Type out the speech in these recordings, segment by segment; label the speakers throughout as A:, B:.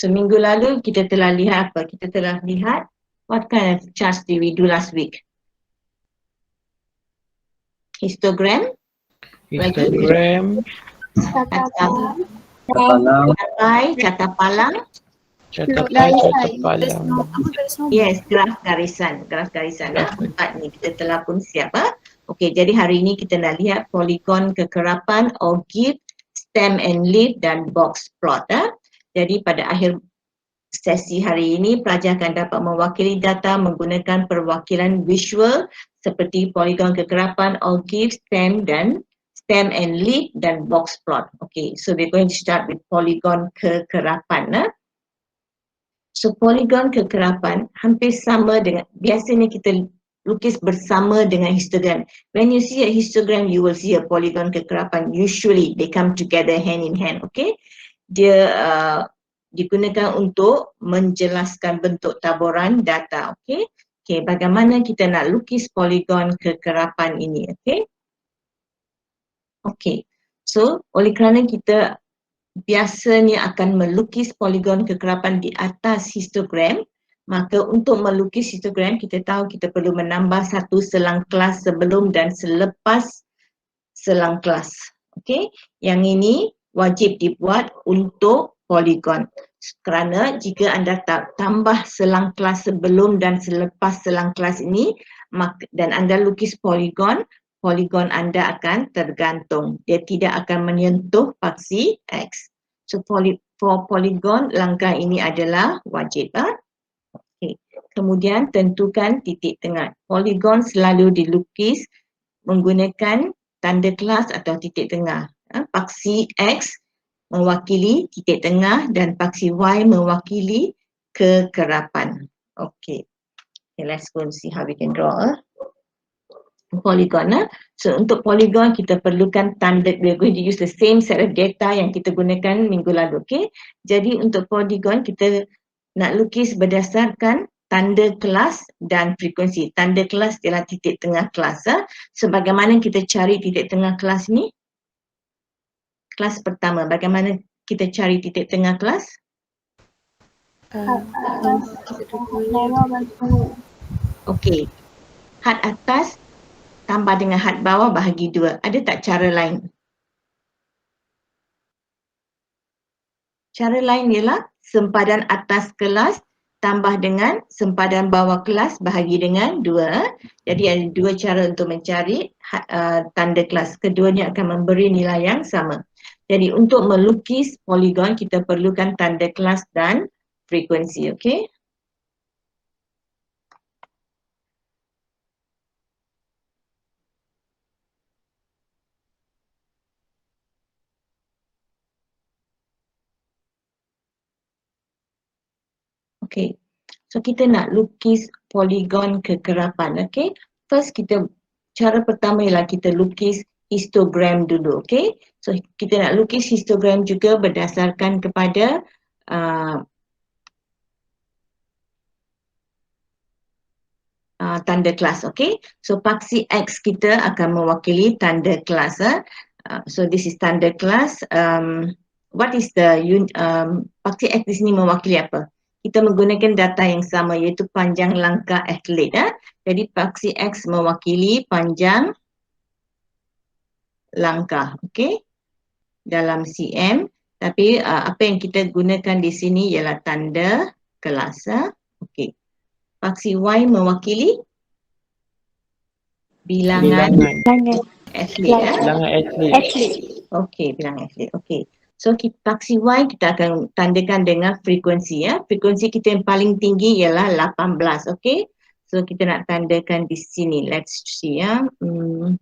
A: So minggu lalu kita telah lihat apa? Kita telah lihat what kind of charts did we do last week? Histogram,
B: Histogram,
A: carta palang,
B: catapai, catapalang.
A: yes, graf garisan. Empat ni kita telah pun siap. Okey, jadi hari ini kita nak lihat poligon kekerapan, ogive, stem and leaf dan box plot. Jadi pada akhir sesi hari ini, pelajar akan dapat mewakili data menggunakan perwakilan visual seperti poligon kekerapan, ogive, stem and leaf dan box plot. Okay, so we're going to start with polygon kekerapan. So polygon kekerapan hampir sama dengan, biasanya kita lukis bersama dengan histogram. When you see a histogram, you will see a polygon kekerapan. Usually they come together hand in hand. Okay, dia digunakan untuk menjelaskan bentuk taburan data. Okay, bagaimana kita nak lukis poligon kekerapan ini? Okay, so oleh kerana kita biasanya akan melukis poligon kekerapan di atas histogram, maka untuk melukis histogram kita tahu kita perlu menambah satu selang kelas sebelum dan selepas selang kelas. Okay, yang ini wajib dibuat untuk poligon. Kerana jika anda tambah selang kelas sebelum dan selepas selang kelas ini dan anda lukis poligon anda akan tergantung. Dia tidak akan menyentuh paksi X. So for polygon langkah ini adalah wajib. Okay. Kemudian tentukan titik tengah. Poligon selalu dilukis menggunakan tanda kelas atau titik tengah. Paksi X mewakili titik tengah dan paksi Y mewakili kekerapan. Okay, let's go and see how we can draw a polygon. So untuk polygon kita perlukan tanda, we're going to use the same set of data yang kita gunakan minggu lalu. Okay, jadi untuk polygon kita nak lukis berdasarkan tanda kelas dan frekuensi. Tanda kelas ialah titik tengah kelas. Sebagaimana kita cari titik tengah kelas ni? Kelas pertama, bagaimana kita cari titik tengah kelas? Okey, had atas tambah dengan had bawah bahagi 2. Ada tak cara lain? Cara lain ialah sempadan atas kelas tambah dengan sempadan bawah kelas bahagi dengan 2. Jadi ada dua cara untuk mencari tanda kelas. Keduanya akan memberi nilai yang sama. Jadi untuk melukis poligon kita perlukan tanda kelas dan frekuensi. Okey. Okay, so kita nak lukis poligon kekerapan. Okay, first cara pertama ialah kita lukis histogram dulu. Okay, so kita nak lukis histogram juga berdasarkan kepada tanda kelas. Okay, so paksi X kita akan mewakili tanda kelas. So this is tanda kelas. What is the paksi X di sini mewakili apa? Kita menggunakan data yang sama iaitu panjang langkah atlet. Jadi paksi X mewakili panjang langkah, okey, dalam cm. Tapi apa yang kita gunakan di sini ialah tanda kelas. Okey. Paksi Y mewakili bilangan atlet.
B: Bilangan atlet.
A: Okey, bilangan atlet. Okey. So paksi Y kita akan tandakan dengan frekuensi. Frekuensi kita yang paling tinggi ialah 18. Okey. So kita nak tandakan di sini. Let's see ya. Okey.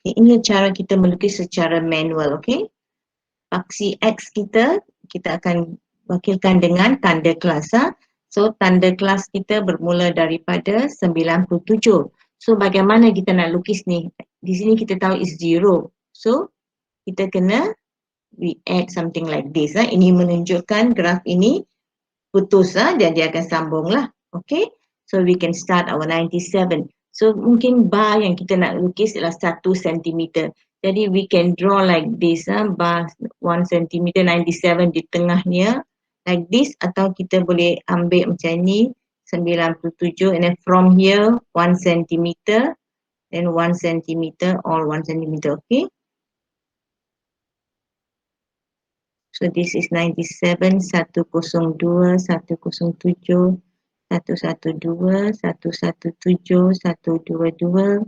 A: Okay, ini cara kita melukis secara manual. Okey. Paksi X kita akan wakilkan dengan tanda kelas. So tanda kelas kita bermula daripada 97. So bagaimana kita nak lukis ni? di sini kita tahu is 0. So, kita kena we add something like this. Ini menunjukkan graf ini putus dan dia akan sambung lah. Okay. So, we can start our 97. So, mungkin bar yang kita nak lukis adalah 1 cm. Jadi, we can draw like this. Bar 1 cm 97 di tengahnya. Like this. Atau kita boleh ambil macam ni. 97 and then from here 1 cm. Then 1 cm or 1 cm. Okay. So this is 97, 102, 107, 112, 117, 122,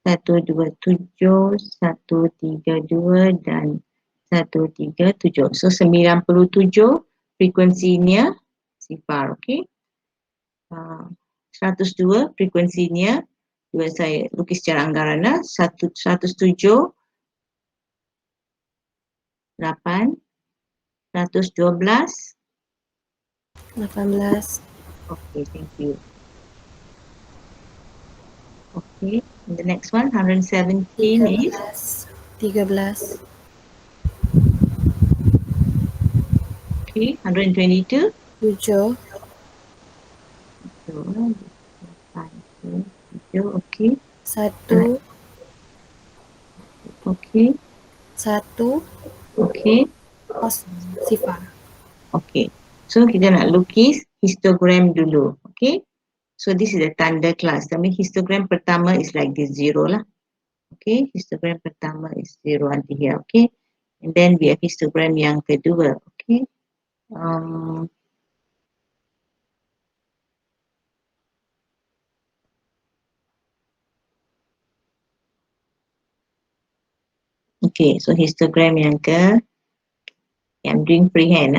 A: 132, 132, dan 137. So 97 frekuensinya sifar, okay. 102 frekuensinya, saya lukis secara anggaran 107, 8, 112,
C: 18.
A: okay, thank you. Okay, and the next one, 117 is
C: 13.
A: okay, 122.
C: 7.
A: Okay.
C: 1.
A: Okay.
C: 1.
A: Okay.
C: Sifar.
A: Okay. So kita nak lukis histogram dulu. Okay. So this is the tanda kelas. I mean histogram pertama is like this 0 lah. Okay. Histogram pertama is 0 until here. Okay. And then we have histogram yang kedua. Okay. Okay, so histogram yang I'm doing freehand.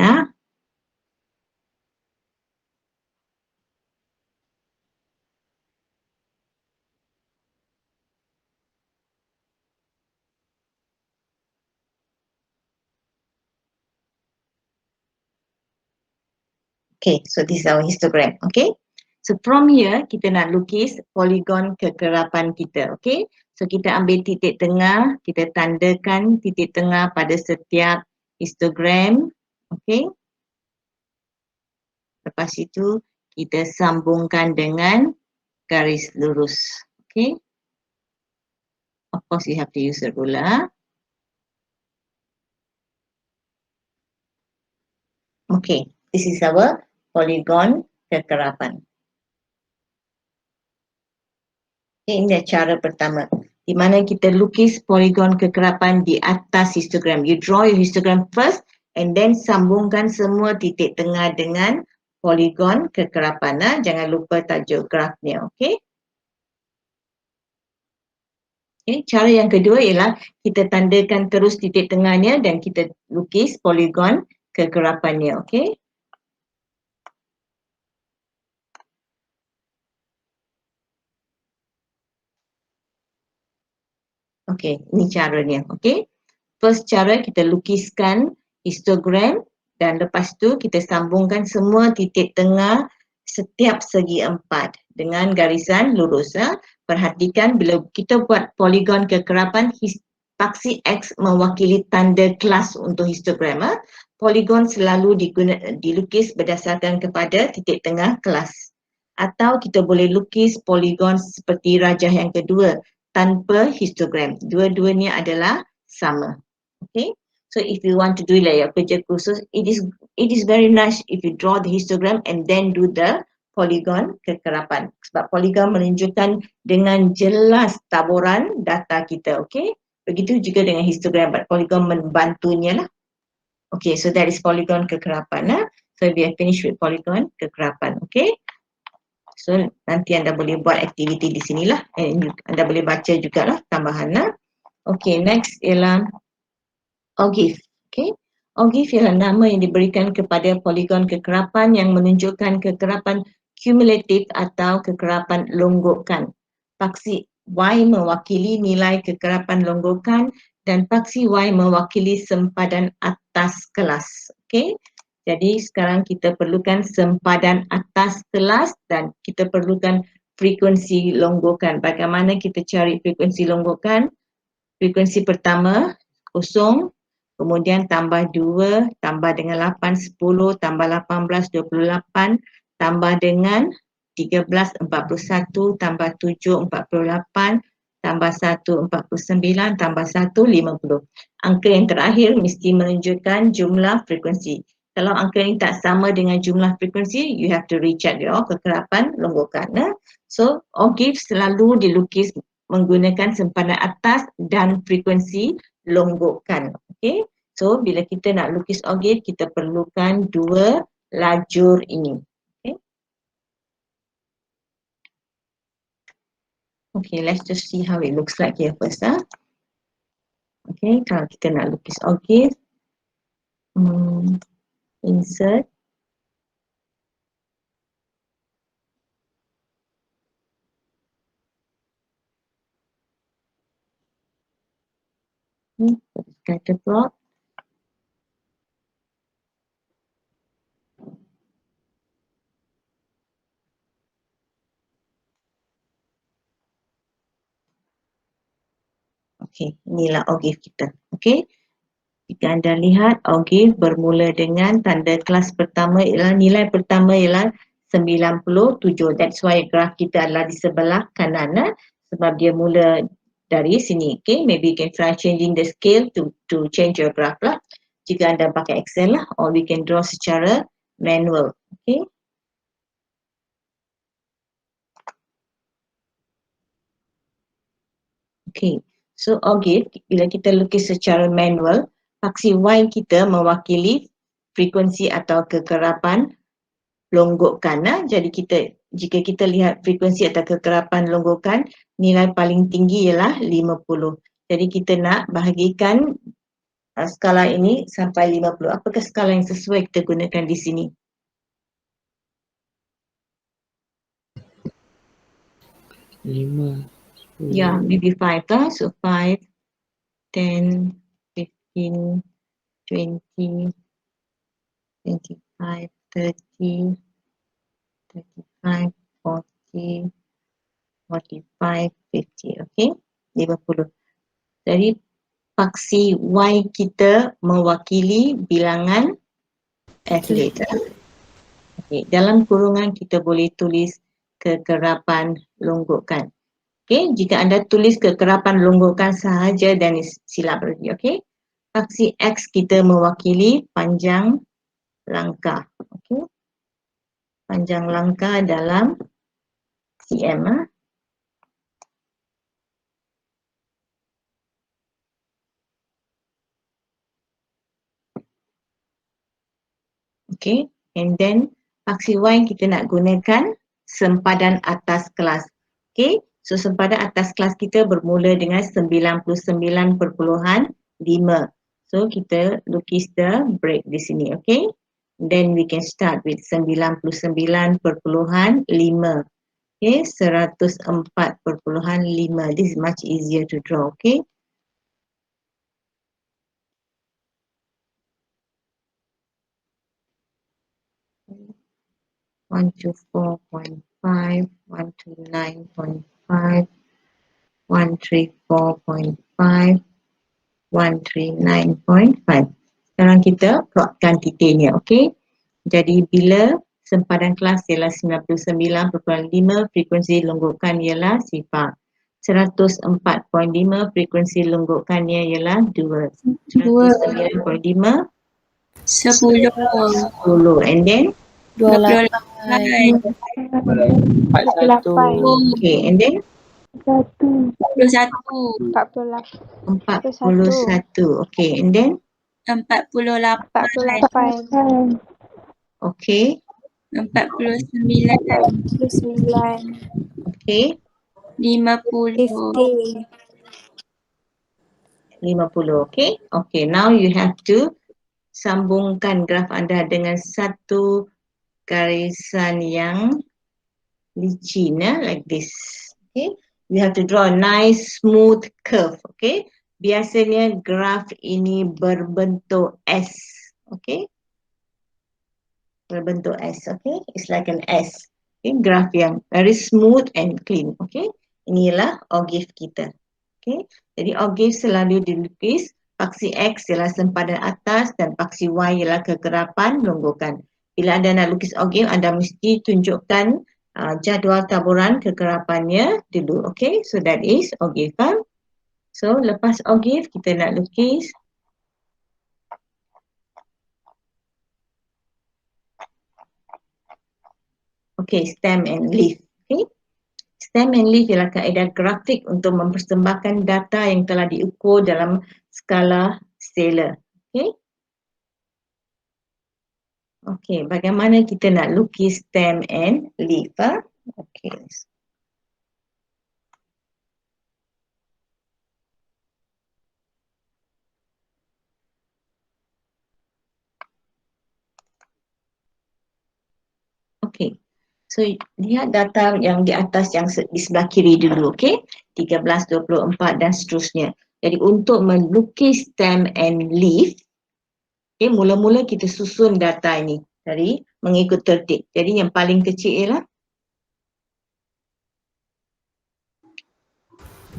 A: Okay, so this is our histogram. Okay, so from here kita nak lukis poligon kekerapan kita. Okay, so kita ambil titik tengah, kita tandakan titik tengah pada setiap histogram. Okay, lepas itu kita sambungkan dengan garis lurus. Okay, of course you have to use a ruler. Okay, this is our poligon kekerapan. Okay, ini cara pertama, di mana kita lukis poligon kekerapan di atas histogram. You draw your histogram first and then sambungkan semua titik tengah dengan poligon kekerapan. Jangan lupa tajuk grafnya, okay? Okay, cara yang kedua ialah kita tandakan terus titik tengahnya dan kita lukis poligon kekerapannya, okay? Okay, ini caranya, okay? First cara kita lukiskan histogram dan lepas tu kita sambungkan semua titik tengah setiap segi 4 dengan garisan lurus. Perhatikan bila kita buat poligon kekerapan, paksi X mewakili tanda kelas untuk histogram. Poligon selalu dilukis berdasarkan kepada titik tengah kelas. Atau kita boleh lukis poligon seperti rajah yang kedua tanpa histogram. Dua-duanya adalah sama. Okay, so if you want to do like kerja khusus, it is very nice if you draw the histogram and then do the poligon kekerapan. Sebab poligon menunjukkan dengan jelas taburan data kita. Okay, begitu juga dengan histogram, but poligon membantunya lah. Okay, so that is poligon kekerapan. So we have finished with poligon kekerapan. Okay, so nanti anda boleh buat aktiviti di sinilah. Anda boleh baca jugalah tambahan. Okay, next ialah ogive. Okay, ogive ialah nama yang diberikan kepada poligon kekerapan yang menunjukkan kekerapan kumulatif atau kekerapan longgokan. Paksi Y mewakili nilai kekerapan longgokan dan paksi Y mewakili sempadan atas kelas. Okay, jadi sekarang kita perlukan sempadan atas kelas dan kita perlukan frekuensi longgokan. Bagaimana kita cari frekuensi longgokan? Frekuensi pertama 0, kemudian tambah 2, tambah dengan 8, 10, tambah 18, 28, tambah dengan 13, 41, tambah 7, 48, tambah 1, 49, tambah 1, 50. Angka yang terakhir mesti menunjukkan jumlah frekuensi. Kalau angka ini tak sama dengan jumlah frekuensi, you have to recheck your kekerapan longgokan. So, ogive selalu dilukis menggunakan sempadan atas dan frekuensi longgokan. Okay? So, bila kita nak lukis ogive, kita perlukan dua lajur ini. Okay? Okay, let's just see how it looks like here first. Okay, kalau kita nak lukis ogive, insert. Scatter plot. Okay, inilah ogive kita. Okay, jika anda lihat ogive bermula dengan tanda kelas pertama ialah nilai pertama ialah 97. That's why graf kita adalah di sebelah kanan sebab dia mula dari sini. Okay, maybe you can try changing the scale to change your graph lah. Jika anda pakai Excel lah, or we can draw secara manual. Okay. Okay, so ogive bila kita lukis secara manual, faksi Y kita mewakili frekuensi atau kekerapan longgokan. Jadi jika kita lihat frekuensi atau kekerapan longgokan, nilai paling tinggi ialah 50. Jadi kita nak bahagikan skala ini sampai 50. Apakah skala yang sesuai kita gunakan di sini?
B: Lima.
A: Ya, maybe 5 lah. So 5, 10, 15, 20, 25, 30, 35, 40, 45, 50. Okay, 50. Jadi faksi Y kita mewakili bilangan atlet. Okay, dalam kurungan kita boleh tulis kekerapan longgokan. Okay, jika anda tulis kekerapan longgokan sahaja dan silap lagi. Okay, faksi X kita mewakili panjang langkah. Okay, panjang langkah dalam cm. Okay, and then faksi Y kita nak gunakan sempadan atas kelas. Okay, so sempadan atas kelas kita bermula dengan 99.5. So kita lukis the break di sini. Okay, then we can start with 99.5. Okay, 104.5. This is much easier to draw. Okay. One to 4.5, 129.5, 134.5, 139.5. Sekarang kita plotkan titiknya, okey? Jadi bila sempadan kelas ialah 99.5, frekuensi longgokan ialah sifar. 104.5, frekuensi longgokannya ialah 2. 109.5,
D: 10.
A: 10. And then
C: 28.
B: 41.
A: okay, and then
D: 41.
A: 41. Okay, and then
D: 48.
A: okay,
D: 49.
A: okay,
D: 50.
A: 50. Okay, okay. Now you have to sambungkan graf anda dengan satu garisan yang licin, like this. Okay, you have to draw a nice smooth curve. Okay, biasanya graf ini berbentuk S. Okay, berbentuk S. Okay, it's like an S. Okay, graf yang very smooth and clean. Okay, inilah ogive kita. Okay, jadi ogive selalu dilukis, paksi X ialah sempadan atas dan paksi Y ialah kegerapan longgokan. Bila anda nak lukis ogive, anda mesti tunjukkan jadual taburan kegerapannya dulu. Okay, so that is ogive. So lepas ogive kita nak lukis stem and leaf. Okay. Stem and leaf ialah kaedah grafik untuk mempersembahkan data yang telah diukur dalam skala scalar. Okay. Okay, bagaimana kita nak lukis stem and leaf? Okay. Okay. So, lihat data yang di atas yang di sebelah kiri dulu, okay? 13, 24 dan seterusnya. Jadi, untuk melukis stem and leaf, okay, mula-mula kita susun data ini dari mengikut tertib. Jadi, yang paling kecil ialah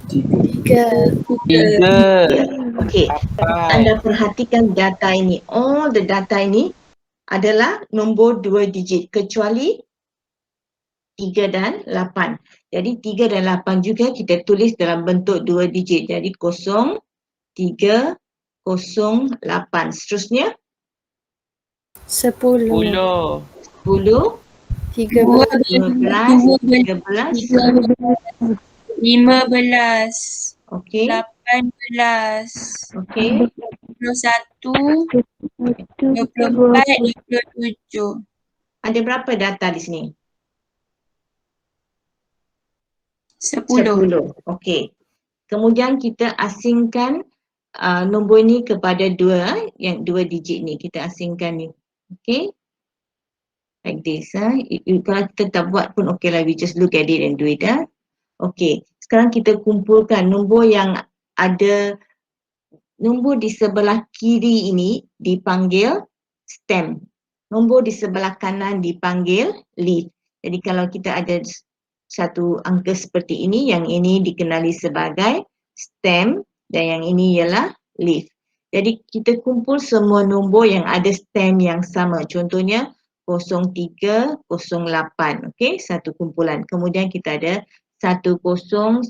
B: 3.
A: okay. Anda perhatikan data ini. All the data ini adalah nombor 2 digit kecuali 3 dan 8. Jadi 3 dan 8 juga kita tulis dalam bentuk 2 digit. Jadi 0, 3, 0, 8. Seterusnya
C: 10,
B: 10.
A: 10,
C: 13,
A: 12, 13.
D: 15,
A: Okey.
D: 18,
A: Okey.
D: 21, 24, 27.
A: Ada berapa data di sini?
D: 10.
A: 10. Okey. Kemudian kita asingkan nombor ini kepada 2, yang 2 digit ni. Kita asingkan ni. Okey. Like this. Kalau kita tak buat pun okey lah. We just look at it and do it. Okey. Sekarang kita kumpulkan nombor yang ada, nombor di sebelah kiri ini dipanggil stem. Nombor di sebelah kanan dipanggil leaf. Jadi kalau kita ada satu angka seperti ini, yang ini dikenali sebagai stem dan yang ini ialah leaf. Jadi kita kumpul semua nombor yang ada stem yang sama. Contohnya 03, 08. Okey, satu kumpulan. Kemudian kita ada 10, 12, 13,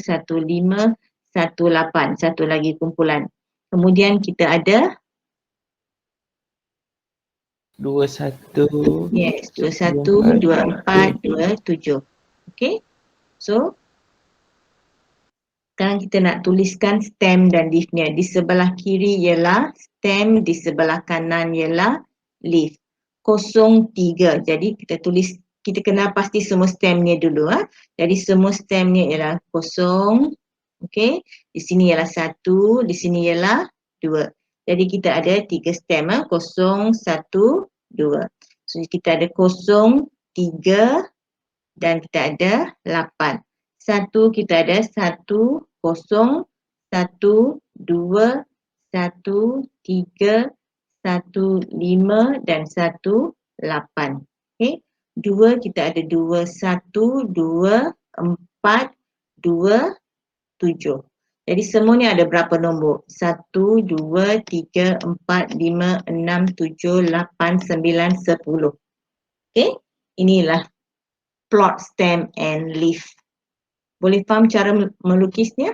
A: 15, 18. Satu lagi kumpulan. Kemudian kita ada
B: 21.
A: yes, 21, 24, 27. Okey. So sekarang kita nak tuliskan stem dan leafnya. Di sebelah kiri ialah stem, di sebelah kanan ialah leaf. 03. Jadi kita tulis, kita kena pasti semua stemnya dulu. Jadi semua stemnya ialah 0. Okey. Di sini ialah 1, di sini ialah 2. Jadi kita ada 3 stem. 0, 1, 2. So kita ada 0, 3 dan kita ada 8. 1 kita ada 1, 0, 1, 2, 1, 3, 1, 5 dan 1, 8. Okey. 2 kita ada 2, 1, 2, 4, 2, 7. Jadi semuanya ada berapa nombor? 1, 2, 3, 4, 5, 6, 7, 8, 9, 10. Okey. Inilah plot stem and leaf. Boleh faham cara melukisnya?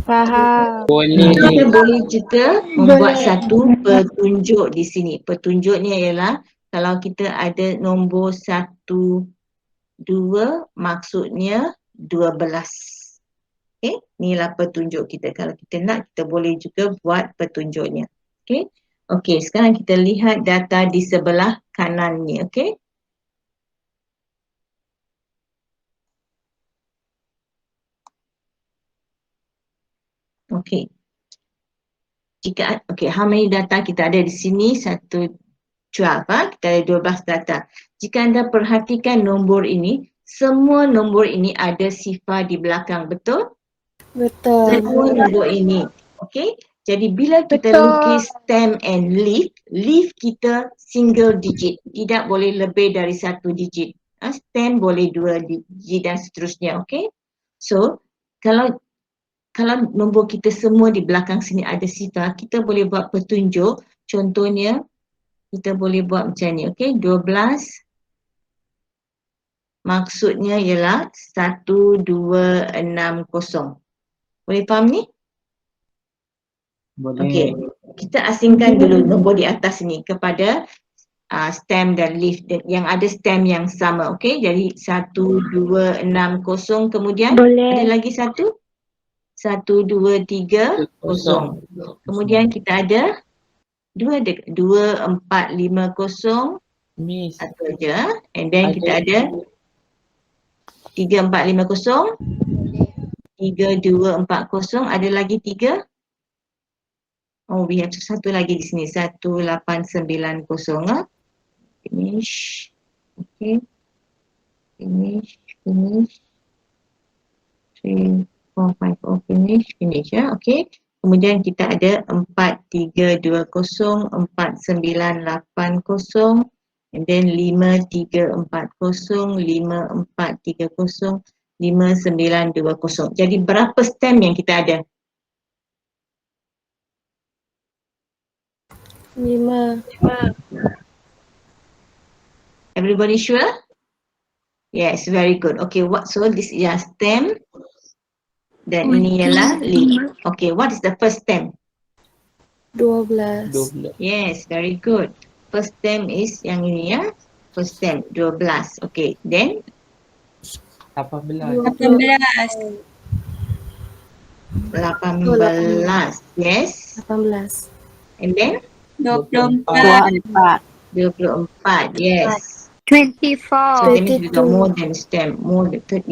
C: Faham.
B: Boleh.
A: Kita boleh juga membuat satu petunjuk di sini. Petunjuknya ialah kalau kita ada nombor 1, 2, maksudnya 12. Okey, inilah petunjuk kita. Kalau kita nak, kita boleh juga buat petunjuknya. Okey. Okey, sekarang kita lihat data di sebelah kanan ni, okey. Okey. Jika how many data kita ada di sini? 12, kita ada 12 data. Jika anda perhatikan nombor ini, semua nombor ini ada sifar di belakang, betul?
C: Betul.
A: Semua nombor ini. Okey. Jadi bila kita lukis stem and leaf, leaf kita single digit, tidak boleh lebih dari 1 digit. Stem boleh 2 digit dan seterusnya, okay? So, kalau nombor kita semua di belakang sini ada sifar, kita boleh buat petunjuk. Contohnya, kita boleh buat macam ni, okay? 12 maksudnya ialah 1260. Boleh faham ni?
B: Boleh.
A: Okey, kita asingkan dulu nombor di atas ni kepada stem dan leaf yang ada stem yang sama, okey? Jadi 1260 kemudian ada lagi satu 1230. Kemudian kita ada 2450
B: Miss.
A: satu aja, and then kita ada 3450, 3240, ada lagi 3. Oh, we have satu lagi di sini, 1890. Finish. Okay. Finish. 3, 4, 5, 4, finish ya. Okay. Kemudian kita ada 4320, 4980, and then 5340, 5430, 5920. Jadi berapa stem yang kita ada?
C: 5.
A: Everybody sure? Yes, very good. Okay, so this is your stem. Dan ini ialah leaf. Okay, what is the first stem?
C: 12.
B: 12.
A: Yes, very good. First stem is yang ini ya. First stem 12. Okay, then
B: 18.
D: 18.
A: 18. Yes.
C: 18.
A: And then
D: 24.
A: 24. Yes.
E: 24.
A: So that means we got more than stem.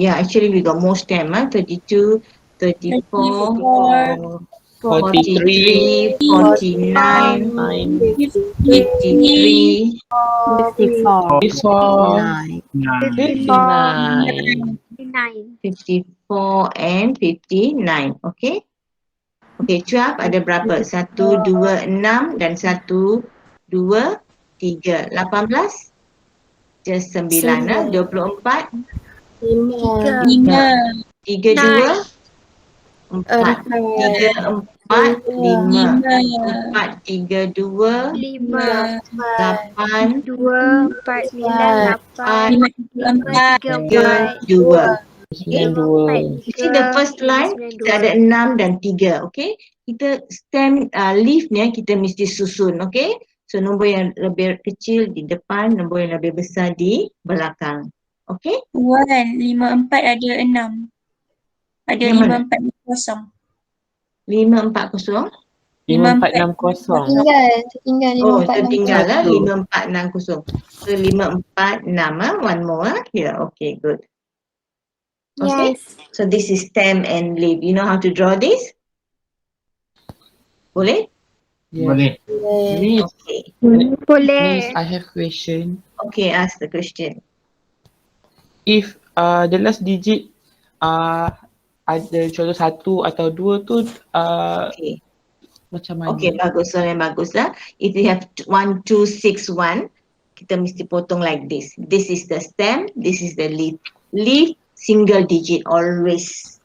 A: Actually we got more stem. 32, 34, 43, 49, 53,
E: 54.
A: 54 and 59. Okay. Okay, 12 ada berapa? 1, 2, 6 dan 1, 2, 3. 18? Just 9 lah. 24?
C: 5.
A: 3, 2? 4. 3, 4, 5. 4, 3, 2,
E: 5.
A: 8,
E: 2, 4, 9, 8.
A: 3, 2. Okay.
B: 92.
A: You see the first line kita ada 6 dan 3, okay? Kita stem leaf-nya kita mesti susun, okay? So nombor yang lebih kecil di depan, nombor yang lebih besar di belakang. Okay?
D: 1, 54 ada 6. Ada
A: Yang mana?
D: 5460.
A: 540.
B: 5460.
E: Tinggal
A: Oh,
E: 54.
A: tertinggal lah 5460. So 546 one more here. Okay, good. Okay.
E: Yes.
A: So this is stem and leaf. You know how to draw this? Boleh?
B: Boleh. Miss,
A: Okay.
B: Miss,
E: Boleh.
B: I have question.
A: Okay, ask the question.
B: If the last digit ada contoh 1 atau 2 tu
A: Okay.
B: macam mana?
A: Okay, bagus. Soalan bagus lah. If you have 1, 2, 6, 1, kita mesti potong like this. This is the stem, this is the leaf. Leaf, single digit, always.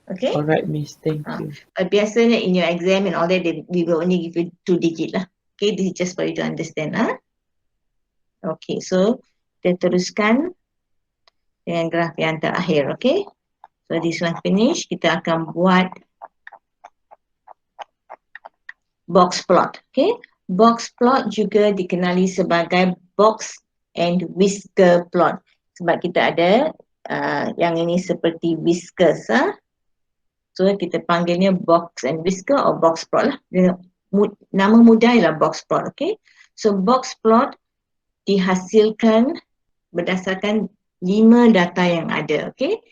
A: Okay?
B: Alright, Miss. Thank
A: Ah.
B: you.
A: But biasanya in your exam and all that, we will only give you 2 digit lah. Okay, this is just for you to understand. Okay, so kita teruskan dengan graf yang terakhir. Okay? So this one finish, kita akan buat box plot. Okay? Box plot juga dikenali sebagai box and whisker plot. Sebab kita ada yang ini seperti whiskers. So kita panggilnya box and whisker or box plot lah. Nama mudah ialah box plot. Okay? So box plot dihasilkan berdasarkan 5 data yang ada. Okay?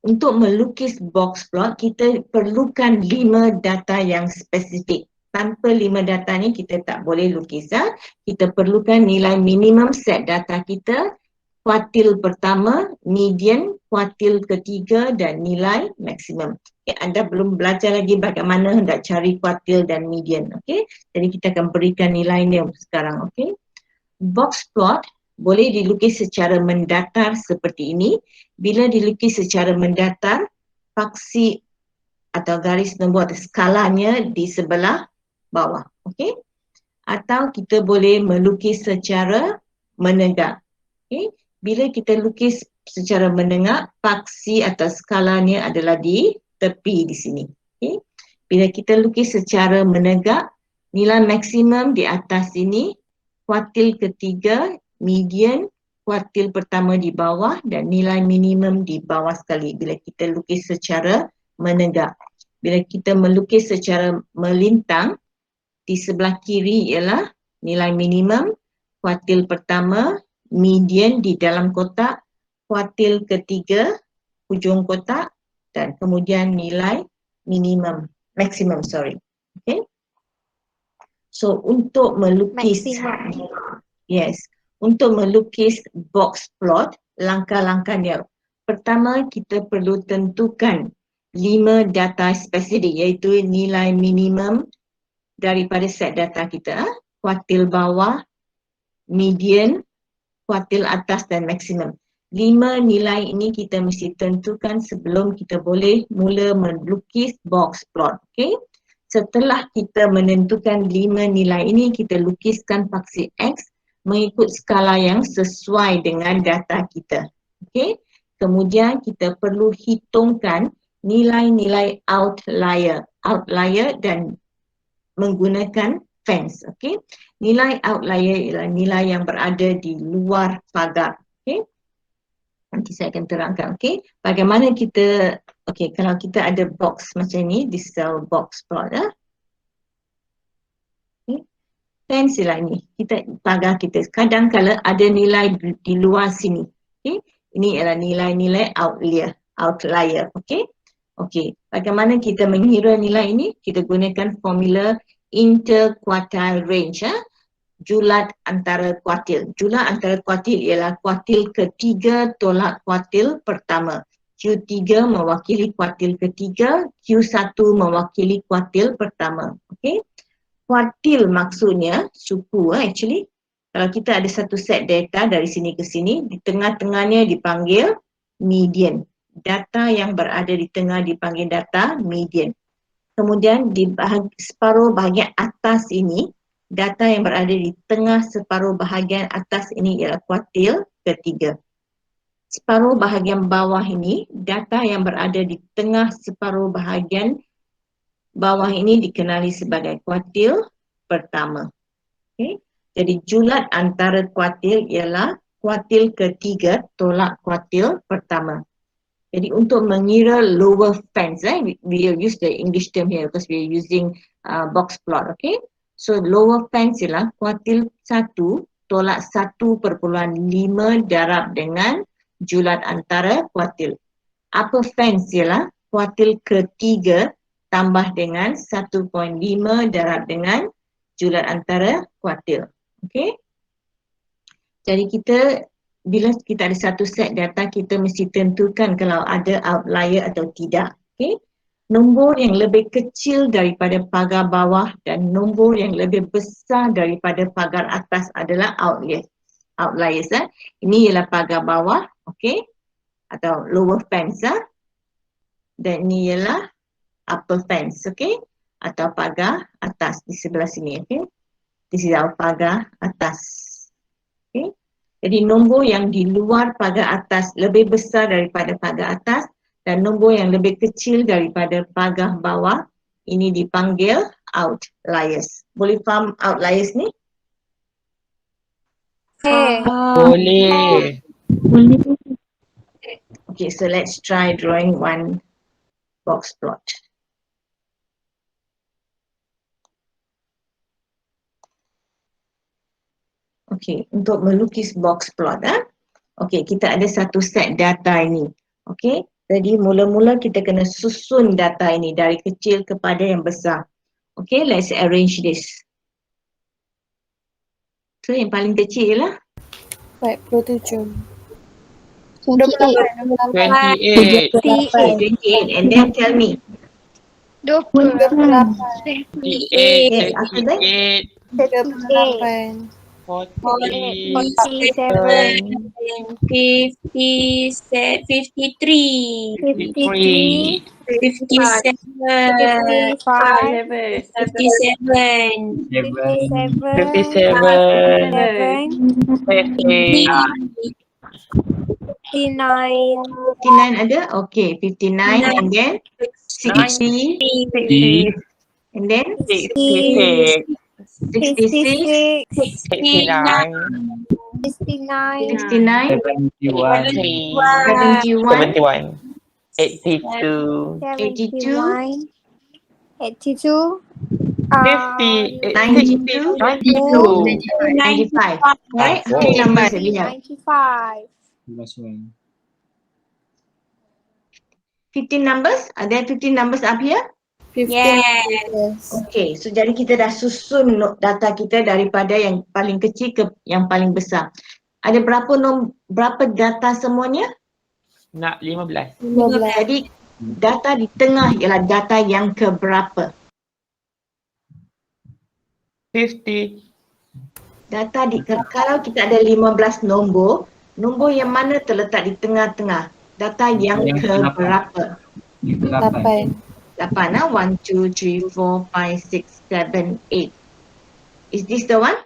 A: Untuk melukis box plot, kita perlukan 5 data yang spesifik. Tanpa 5 data ni kita tak boleh lukis. Kita perlukan nilai minimum set data kita kuartil pertama, median, kuartil ketiga dan nilai maksimum. Okay, anda belum belajar lagi bagaimana hendak cari kuartil dan median. Okay? Jadi kita akan berikan nilainya sekarang. Okay? Box plot boleh dilukis secara mendatar seperti ini. Bila dilukis secara mendatar, paksi atau garis nombor atau skalanya di sebelah bawah. Okay? Atau kita boleh melukis secara menegak. Okay? Bila kita lukis secara menengah, paksi atau skalanya adalah di tepi di sini. Okay? Bila kita lukis secara menegak, nilai maksimum di atas sini, kuartil ketiga, median, kuartil pertama di bawah dan nilai minimum di bawah sekali bila kita lukis secara menegak. Bila kita melukis secara melintang, di sebelah kiri ialah nilai minimum, kuartil pertama, median di dalam kotak, kuartil ketiga, hujung kotak dan kemudian nilai maksimum. Okay. So untuk melukis, untuk melukis box plot, langkah-langkahnya. Pertama, kita perlu tentukan 5 data spesifik iaitu nilai minimum daripada set data kita, kuartil bawah, median, kuartil atas dan maksimum. 5 nilai ini kita mesti tentukan sebelum kita boleh mula melukis box plot. Okay? Setelah kita menentukan 5 nilai ini, kita lukiskan paksi X mengikut skala yang sesuai dengan data kita. Okay? Kemudian kita perlu hitungkan nilai-nilai outlier dan menggunakan fence. Okay? Nilai outlier ialah nilai yang berada di luar pagar. Okay? Nanti saya akan terangkan. Okay? Bagaimana kita, okay, kalau kita ada box macam ni, di cell box plot. Okay? Fence ialah ni, pagar kita. Kadang-kadang ada nilai di luar sini. Okay? Ini ialah nilai-nilai outlier. Okay? Okay, bagaimana kita mengira nilai ini? Kita gunakan formula interquartile range. Julat antara kuartil. Julat antara kuartil ialah kuartil ketiga tolak kuartil pertama. Q3 mewakili kuartil ketiga, Q1 mewakili kuartil pertama. Okay? Kuartil maksudnya suku actually. Kalau kita ada satu set data dari sini ke sini, di tengah-tengahnya dipanggil median. Data yang berada di tengah dipanggil data median. Kemudian di separuh bahagian atas ini, data yang berada di tengah separuh bahagian atas ini ialah kuartil ketiga. Separuh bahagian bawah ini, data yang berada di tengah separuh bahagian bawah ini dikenali sebagai kuartil pertama. Okay? Jadi julat antara kuartil ialah kuartil ketiga tolak kuartil pertama. Jadi untuk mengira lower fence, we use the English term here because we are using box plot, okay? So lower fence ialah kuartil 1 tolak 1.5 darab dengan julat antara kuartil. Upper fence ialah kuartil ketiga tambah dengan 1.5 darab dengan julat antara kuartil. Okay? Jadi bila kita ada satu set data, kita mesti tentukan kalau ada outlier atau tidak. Okay? Nombor yang lebih kecil daripada pagar bawah dan nombor yang lebih besar daripada pagar atas adalah outliers. Ini ialah pagar bawah, okay? Atau lower fence. Dan ini ialah upper fence, okay? Atau pagar atas di sebelah sini, okay? This is our pagar atas. Okay? Jadi nombor yang di luar pagar atas lebih besar daripada pagar atas dan nombor yang lebih kecil daripada pagar bawah ini dipanggil outliers. Boleh faham outliers ni?
B: Boleh.
A: Okay, so let's try drawing one box plot. Okey, untuk melukis box plot. Okey, kita ada satu set data ini. Okey, jadi mula-mula kita kena susun data ini dari kecil kepada yang besar. Okey, let's arrange this. So yang paling kecil lah
C: 47.
B: 28.
A: 28. And then tell me.
E: 28.
B: 38.
A: Yes, after that?
B: 38.
E: 47.
D: 53,
B: 53.
D: 57,
E: 55.
D: 57,
B: 57. 50.
E: 59.
A: 59 ada? Okay, 59 and then 60
B: 60.
A: and then
B: 66.
A: 66,
B: 69.
E: 69.
A: 69,
B: 71.
A: 71,
B: 82.
A: 82,
E: 82.
B: 50.
A: 92,
B: 92.
A: 95. Correct? How
B: Oh.
A: many numbers we have?
E: 95.
A: 15 numbers? Are there 15 numbers up here?
C: 15.
D: Yes.
A: Okay, so jadi kita dah susun data kita daripada yang paling kecil ke yang paling besar. Ada berapa data semuanya?
B: Nak 15.
C: 15.
A: Jadi data di tengah ialah data yang keberapa?
B: 50.
A: Data kalau kita ada 15 nombor, nombor yang mana terletak di tengah-tengah? Data yang keberapa?
C: 8.
A: 8 lah. 1, 2, 3, 4, 5, 6, 7, 8. Is this the one?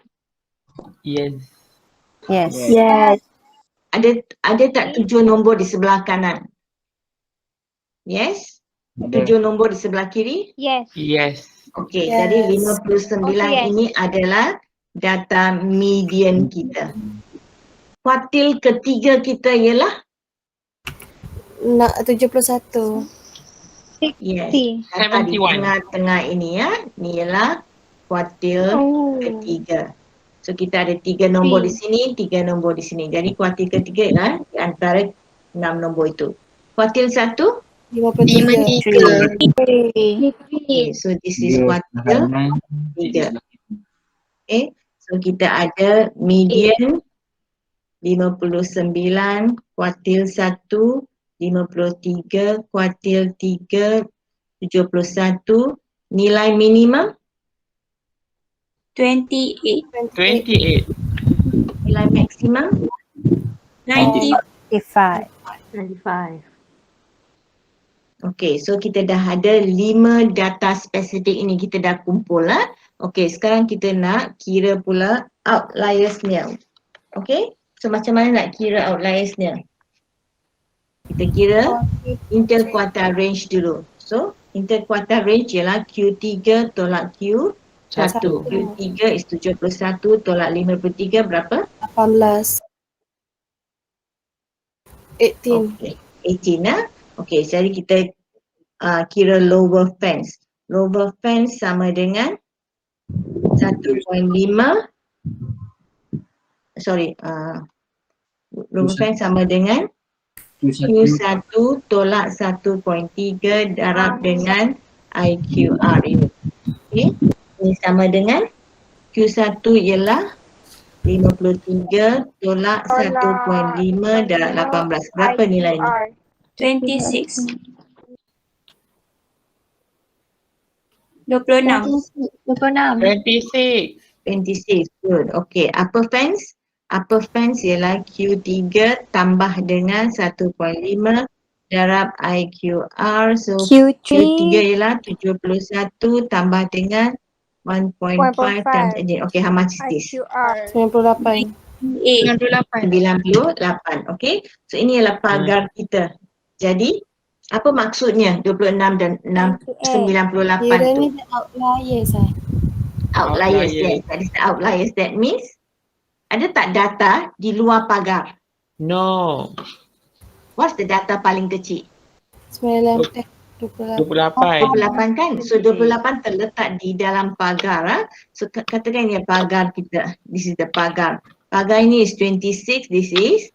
B: Yes.
C: Yes.
A: Ada tak 7 nombor di sebelah kanan? Yes? 7 nombor di sebelah kiri?
E: Yes.
B: Yes.
A: Okey,
C: Yes.
A: jadi 59
E: Yes.
A: ini adalah data median kita. Kuartil ketiga kita ialah?
C: Nak 71.
A: Yes.
E: 60.
A: Data di
B: 71.
A: tengah-tengah ini ya. Ini ialah kuartil
E: Oh.
A: ketiga. So kita ada 3 nombor di sini, 3 nombor di sini. Jadi kuartil ketiga ialah di antara 6 nombor itu. Kuartil 1?
C: 53.
A: Okay, so this is kuartil 3. Okay, so kita ada median 59, kuartil 1, 53, kuartil 3, 71, nilai minimum,
D: 28,
B: 28.
A: nilai maksimum,
D: 90,
C: 95.
A: okay, so kita dah ada 5 data spesifik ini kita dah kumpul lah. Okay, sekarang kita nak kira pula outliersnya. Okay, so macam mana nak kira outliersnya? Kita kira interquartile range dulu. So, interquartile range ialah Q3 tolak Q1.
B: Satu.
A: Q3 is 71 tolak 53 berapa?
C: 18. 18.
A: Okay, 18 lah. Okay, jadi kita kira lower fence. Lower fence sama dengan 1.5. Sorry, lower fence sama dengan Q1 tolak 1.3 darab dengan IQR ini. Okay, ini sama dengan Q1 ialah 53 tolak 1.5 darab 18. Berapa nilainya?
D: 26, 26,
B: 26.
A: 26, good. Okay, upper fence? Upper fence ialah Q3 tambah dengan 1.5 darab IQR. So, Q3 ialah 71 tambah dengan 1.5 times again. Okay, how much is this?
E: IQR.
C: 98.
D: 8,
A: 98. Okay, so ini ialah pagar kita. Jadi, apa maksudnya 26 dan 98
C: Kira
A: tu?
C: ni the outliers
A: Outliers. Yes, that is the outliers. That means, ada tak data di luar pagar?
B: No.
A: What's the data paling kecil?
C: 28.
A: 28 kan? So 28 terletak di dalam pagar. So katakan ya pagar kita. This is the pagar. Pagar ini is 26, this is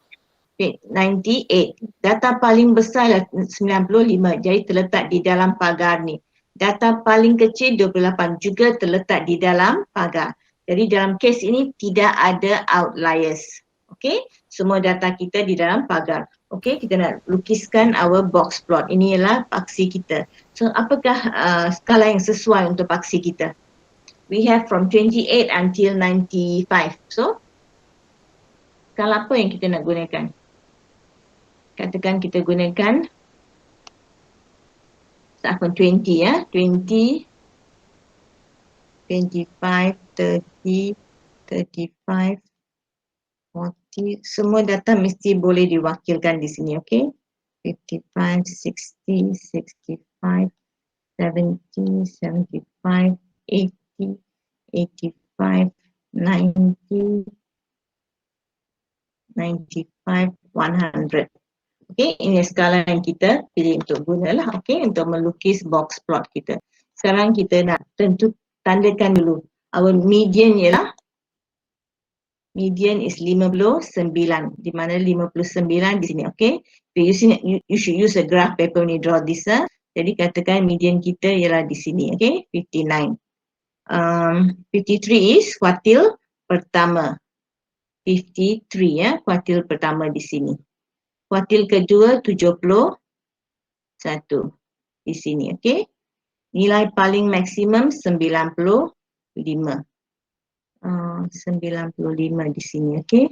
A: 98. Data paling besar adalah 95. Jadi terletak di dalam pagar ni. Data paling kecil 28 juga terletak di dalam pagar. Jadi dalam kes ini tidak ada outliers. Okay? semua data kita di dalam pagar. Okey, kita nak lukiskan our box plot. Ini ialah paksi kita. So apakah skala yang sesuai untuk paksi kita? We have from 28 until 95. So skala apa yang kita nak gunakan? Katakan kita gunakan 20 ya, 20, 25, 30, 35, 40, semua data mesti boleh diwakilkan di sini, okey? 55, 60, 65, 70, 75, 80, 85, 90, 95, 100. Okey, ini skala yang kita pilih untuk gunalah, okey, untuk melukis box plot kita. Sekarang kita nak tandakan dulu. Our median ialah median is 59, di mana 59 di sini, okay? You should use a graph paper when you draw this. Jadi katakan median kita ialah di sini, okay? 59. 53 is kuartil pertama. 53 ya, kuartil pertama di sini. Kuartil kedua 71 di sini, okay? Nilai paling maksimum 95. 95 di sini, okey.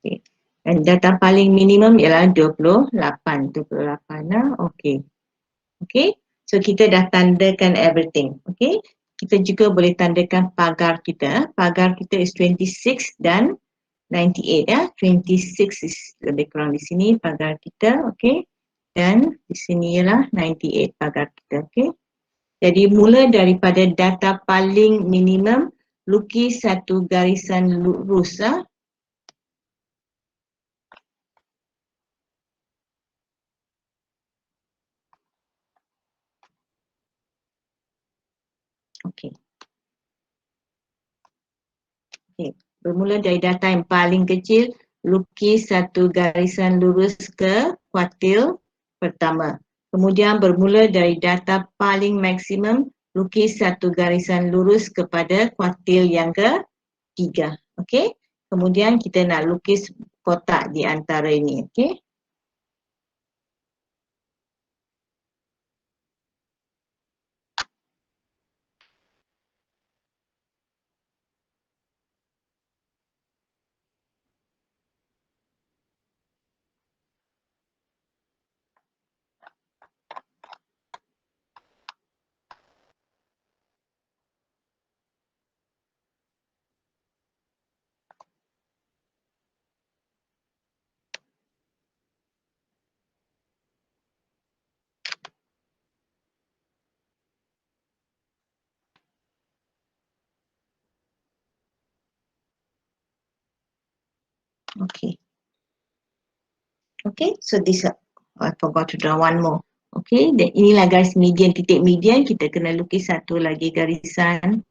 A: Okay. Dan data paling minimum ialah 28 lah, okey. Okey, so kita dah tandakan everything, okey. Kita juga boleh tandakan pagar kita. Pagar kita is 26 dan 98 ya. 26 is lebih kurang di sini pagar kita, okey. Dan di sini ialah 98 pagar kita, okey. Jadi mula daripada data paling minimum, lukis satu garisan lurus. Okey. Okey. Bermula dari data yang paling kecil, lukis satu garisan lurus ke kuartil pertama. Kemudian bermula dari data paling maksimum, lukis satu garisan lurus kepada kuartil yang ketiga. Okey. Kemudian kita nak lukis kotak di antara ini. Okey. Okay. Okay, so this, I forgot to draw one more. Okay, dan inilah garis median, titik median. Kita kena lukis satu lagi garisan.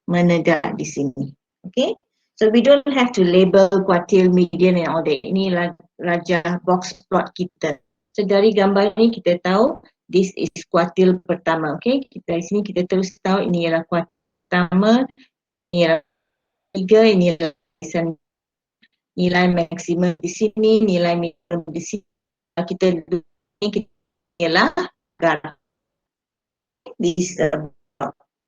A: Menegak di sini. Okay, so we don't have to label kuartil, median and all that. Inilah rajah box plot kita. So dari gambar ni kita tahu this is kuartil pertama. Okay, kita di sini kita terus tahu ini ialah kuartil pertama, ini ialah tiga, ini ialah garisan. Nilai maksimum di sini, nilai minimum di sini. Kita ialah pagar. This